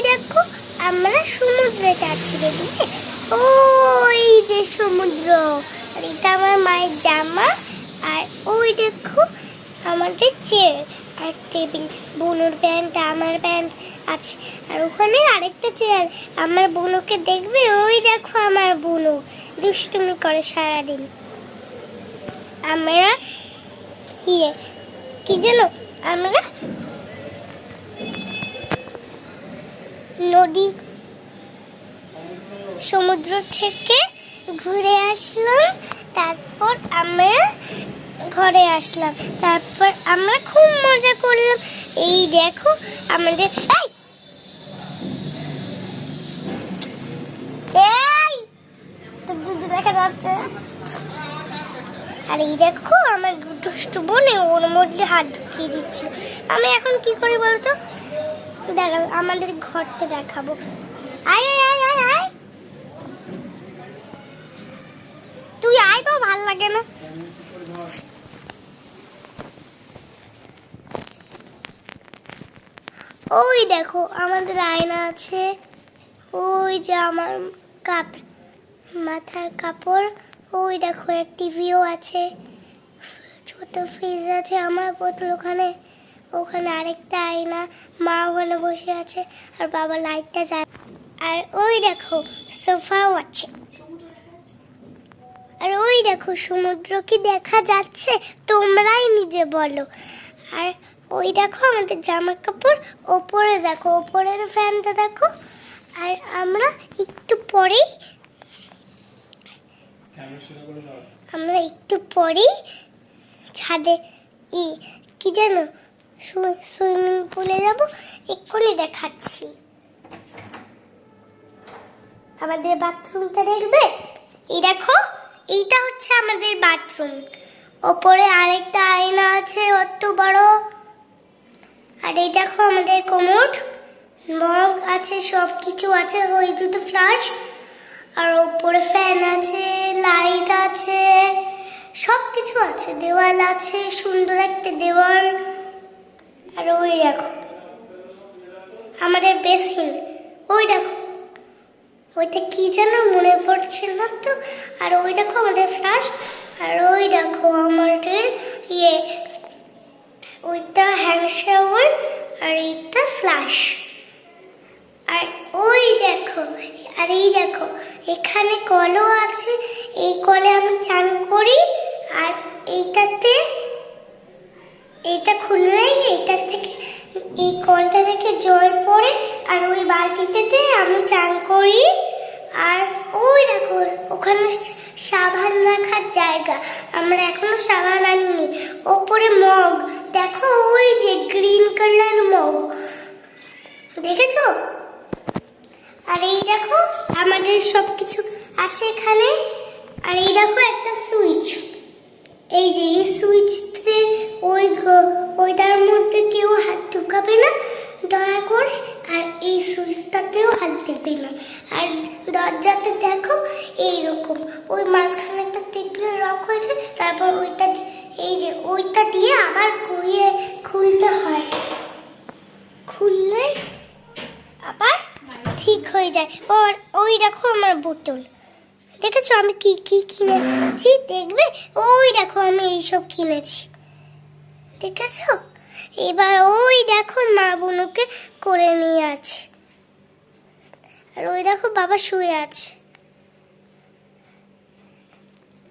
দেখো আমরা সমুদ্রে যাচ্ছি, দেখবে ওই যে সমুদ্র। আর এটা আমার মায়ের জামা। আর ওই দেখো আমাদের চেয়ার আর টেবিল, বুনুর প্যান্ট আমার প্যান্ট আছে। আর ওখানে আরেকটা চেয়ার। আমার বুনুকে দেখবে, ওই দেখো আমার বুনু দুষ্টুমি করে সারাদিন। আমরা কি জানো, আমরা নদী সমুদ্র থেকে ঘুরে আসলাম, তারপর আমরা ঘরে আসলাম, তারপর আমরা খুব মজা করলাম। এই দেখো আমাদের দেখা যাচ্ছে। আর এই দেখো আমার দুষ্টু বোনে ওর মধ্যে হাত ঢুকিয়ে দিচ্ছিল। আমি এখন কি করি বলতো, দেখাবো আমাদের ঘরটা দেখাবো। আয় আয় আয় আয়, তুই আয়, তো ভাল লাগে না। ওই দেখো আমাদের আয়না আছে, ওই যে আমার মাথার কাপড়, ওই দেখো এক টিভিও আছে, ছোট ফ্রিজ আছে, আমার বোতল ওখানে, ওখানে আরেকটা আয়না, মা ওখানে বসে আছে আর বাবা লাইটটা জ্বাল। আর ওই দেখো সোফাও আছে। আর ওই দেখো সমুদ্র কি দেখা যাচ্ছে, তোমরাই নিজে বলো। আর ওই দেখো আমাদের জামা কাপড়, ওপরে দেখো ওপরের ফ্যানটা দেখো। আর আমরা একটু পরেই ছাদে কি জানো, সুইমিং পুলে যাব, এক্ষুনি দেখাচ্ছি। আমাদের বাথরুমটা দেখবে, এই দেখো এইটা হচ্ছে আমাদের বাথরুম। ওপরে আরেকটা আয়না আছে অত বড়। আর এই দেখো আমাদের কোমোড, মগ আছে, সব কিছু আছে, ওই দুটো ফ্লাশ। আর ওপরে ফ্যান আছে, লাইট আছে, সব কিছু আছে, দেওয়াল আছে, সুন্দর একটা দেওয়াল। আর ওই দেখো আমাদের বেসিন, ওই দেখো ওইটা কি যেন মনে পড়ছে না তো। আর ওই দেখো আমাদের ফ্লাশ। আর ওই দেখো আমাদের ওইটা হ্যান্ড শাওয়ার, আর এইটা ফ্লাশ। আর ওই দেখো, আর এই দেখো এখানে কলও আছে, এই কলে আমি চান করি। আর এইটা খুললেই এইটা থেকে, এই কলটা থেকে জল পড়ে, আর ওই বালতিতে আমি চান করি। আর ওই দেখো ওখানে সাবান রাখার জায়গা, আমরা এখনো সাবান আনিনি। ওপরে মগ দেখো, ওই যে গ্রিন কালার মগ, দেখেছো? আর এই দেখো আমাদের সব কিছু আছে এখানে। আর এই দেখো একটা সুইচ, এই যে এই সুইচতে ওইটার মধ্যে কেউ হাত ঢুকাবে না দয়া করে। আর এই সুইচটাতেও হাত দেবে না। আর দরজাতে দেখো এইরকম, ওই মাঝখানে একটা টেবিলের লক হয়েছে, তারপর এই যে ওইটা দিয়ে আবার ঘুরিয়ে খুলতে হয়, খুললে আবার ঠিক হয়ে যায়। আর ওই দেখো আমার বোতল, দেখেছো আমি কি কি কিনেছি, দেখবে ওই দেখো আমি এইসব কিনেছি, দেখেছো? এবার ওই দেখো মা বুনুকে করে নিয়ে আছে। আর ওই দেখো বাবা শুয়ে আছে।